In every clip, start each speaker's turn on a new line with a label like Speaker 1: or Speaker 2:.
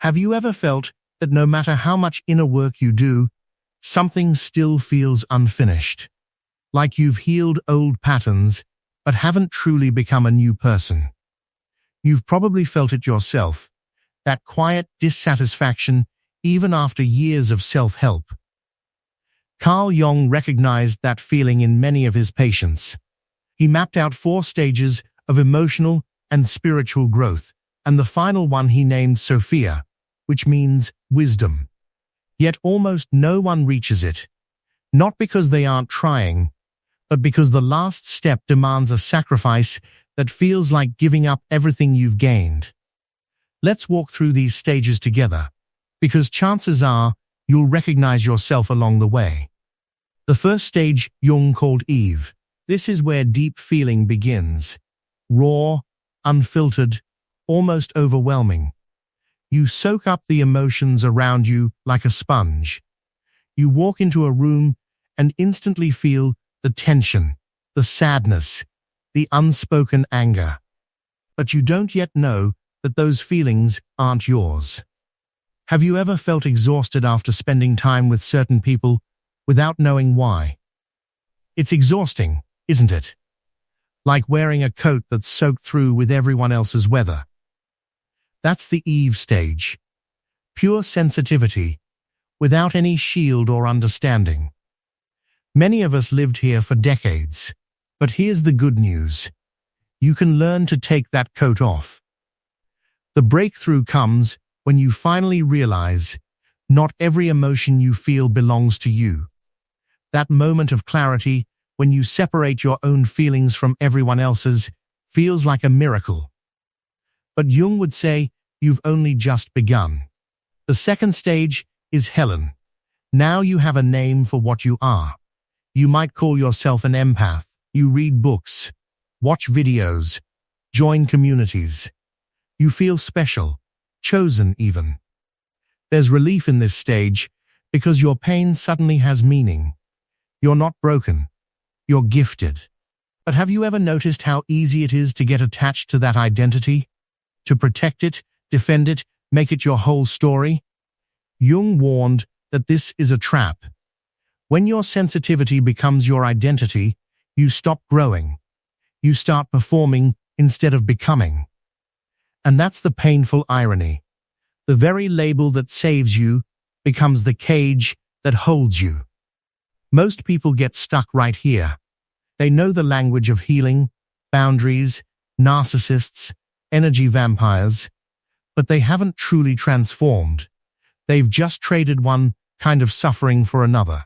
Speaker 1: Have you ever felt that no matter how much inner work you do, something still feels unfinished? Like you've healed old patterns, but haven't truly become a new person? You've probably felt it yourself, that quiet dissatisfaction even after years of self-help. Carl Jung recognized that feeling in many of his patients. He mapped out 4 stages of emotional and spiritual growth, and the final one he named Sophia, which means wisdom. Yet almost no one reaches it, not because they aren't trying, but because the last step demands a sacrifice that feels like giving up everything you've gained. Let's walk through these stages together, because chances are you'll recognize yourself along the way. The first stage Jung called Eve. This is where deep feeling begins. Raw, unfiltered, almost overwhelming. You soak up the emotions around you like a sponge. You walk into a room and instantly feel the tension, the sadness, the unspoken anger. But you don't yet know that those feelings aren't yours. Have you ever felt exhausted after spending time with certain people without knowing why? It's exhausting, isn't it? Like wearing a coat that's soaked through with everyone else's weather. That's the Eve stage. Pure sensitivity, without any shield or understanding. Many of us lived here for decades, but here's the good news. You can learn to take that coat off. The breakthrough comes when you finally realize not every emotion you feel belongs to you. That moment of clarity when you separate your own feelings from everyone else's feels like a miracle. But Jung would say you've only just begun. The second stage is Helen. Now you have a name for what you are. You might call yourself an empath. You read books, watch videos, join communities. You feel special, chosen even. There's relief in this stage because your pain suddenly has meaning. You're not broken. You're gifted. But have you ever noticed how easy it is to get attached to that identity? To protect it, defend it, make it your whole story? Jung warned that this is a trap. When your sensitivity becomes your identity, you stop growing. You start performing instead of becoming. And that's the painful irony. The very label that saves you becomes the cage that holds you. Most people get stuck right here. They know the language of healing, boundaries, narcissists, energy vampires, but they haven't truly transformed. They've just traded one kind of suffering for another.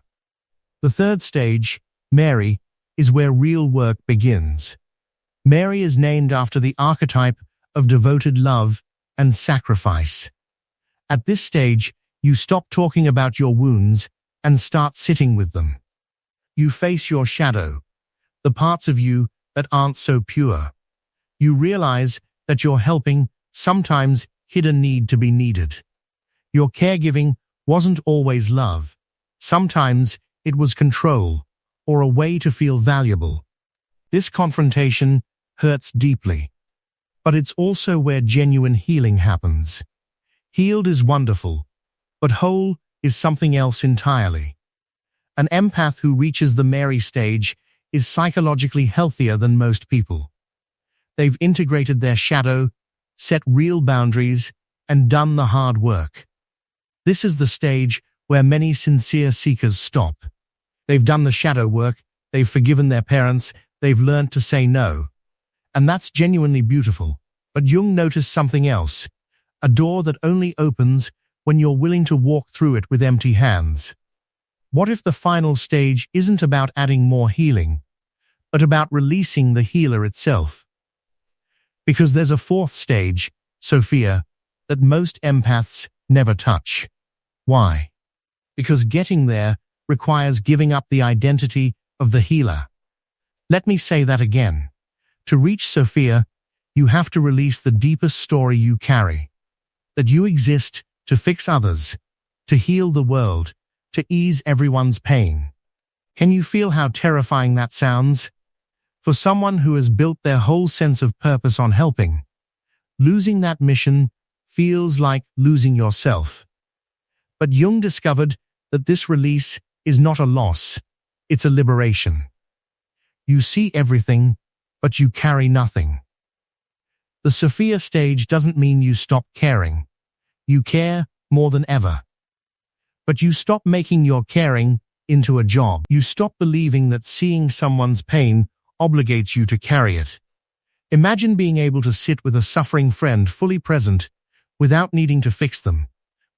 Speaker 1: The third stage, Mary, is where real work begins. Mary is named after the archetype of devoted love and sacrifice. At this stage, you stop talking about your wounds and start sitting with them. You face your shadow, the parts of you that aren't so pure. You realize that you're helping sometimes hidden need to be needed. Your caregiving wasn't always love. Sometimes it was control or a way to feel valuable. This confrontation hurts deeply, but it's also where genuine healing happens. Healed is wonderful, but whole is something else entirely. An empath who reaches the Mary stage is psychologically healthier than most people. They've integrated their shadow, set real boundaries, and done the hard work. This is the stage where many sincere seekers stop. They've done the shadow work, they've forgiven their parents, they've learned to say no. And that's genuinely beautiful. But Jung noticed something else, a door that only opens when you're willing to walk through it with empty hands. What if the final stage isn't about adding more healing, but about releasing the healer itself? Because there's a fourth stage, Sophia, that most empaths never touch. Why? Because getting there requires giving up the identity of the healer. Let me say that again. To reach Sophia, you have to release the deepest story you carry. That you exist to fix others, to heal the world, to ease everyone's pain. Can you feel how terrifying that sounds? For someone who has built their whole sense of purpose on helping, losing that mission feels like losing yourself. But Jung discovered that this release is not a loss, it's a liberation. You see everything, but you carry nothing. The Sophia stage doesn't mean you stop caring. You care more than ever. But you stop making your caring into a job. You stop believing that seeing someone's pain obligates you to carry it. Imagine being able to sit with a suffering friend fully present without needing to fix them,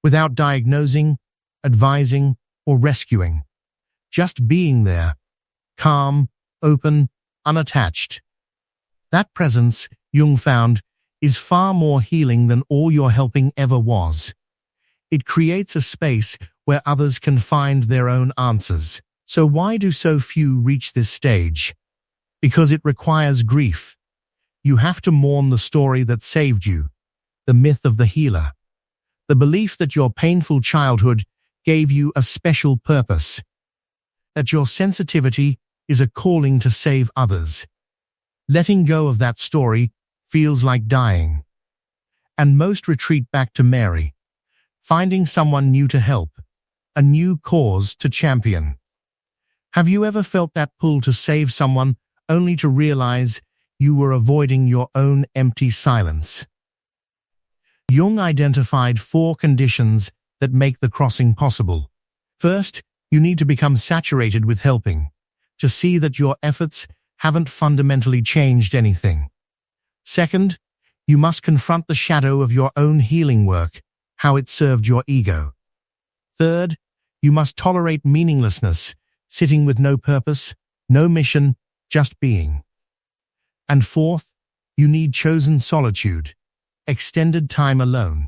Speaker 1: without diagnosing, advising, or rescuing. Just being there, calm, open, unattached. That presence, Jung found, is far more healing than all your helping ever was. It creates a space where others can find their own answers. So why do so few reach this stage? Because it requires grief. You have to mourn the story that saved you, the myth of the healer, the belief that your painful childhood gave you a special purpose, that your sensitivity is a calling to save others. Letting go of that story feels like dying. And most retreat back to Mary, finding someone new to help, a new cause to champion. Have you ever felt that pull to save someone only to realize you were avoiding your own empty silence? Jung identified 4 conditions that make the crossing possible. First, you need to become saturated with helping, to see that your efforts haven't fundamentally changed anything. Second, you must confront the shadow of your own healing work, how it served your ego. Third, you must tolerate meaninglessness, sitting with no purpose, no mission, just being. And fourth, you need chosen solitude, extended time alone,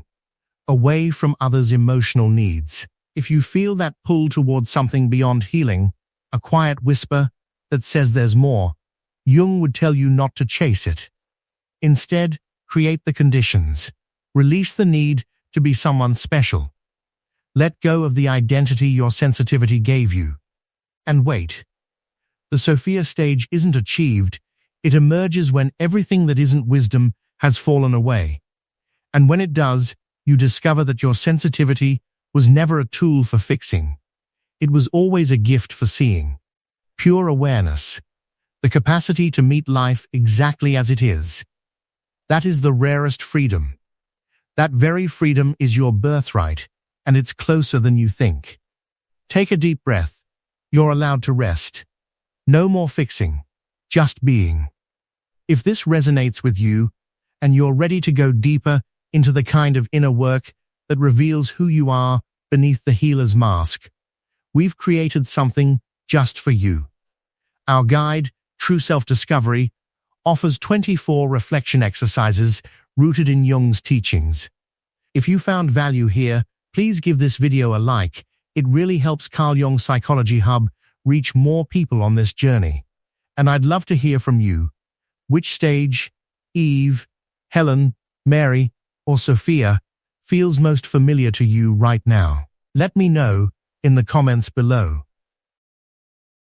Speaker 1: away from others' emotional needs. If you feel that pull towards something beyond healing, a quiet whisper that says there's more, Jung would tell you not to chase it. Instead, create the conditions. Release the need to be someone special. Let go of the identity your sensitivity gave you. And wait. The Sophia stage isn't achieved. It emerges when everything that isn't wisdom has fallen away. And when it does, you discover that your sensitivity was never a tool for fixing. It was always a gift for seeing. Pure awareness. The capacity to meet life exactly as it is. That is the rarest freedom. That very freedom is your birthright, and it's closer than you think. Take a deep breath. You're allowed to rest. No more fixing, just being. If this resonates with you, and you're ready to go deeper into the kind of inner work that reveals who you are beneath the healer's mask, we've created something just for you. Our guide, True Self-Discovery, offers 24 reflection exercises rooted in Jung's teachings. If you found value here, please give this video a like. It really helps Carl Jung Psychology Hub reach more people on this journey. And I'd love to hear from you. Which stage, Eve, Helen, Mary, or Sophia, feels most familiar to you right now? Let me know in the comments below.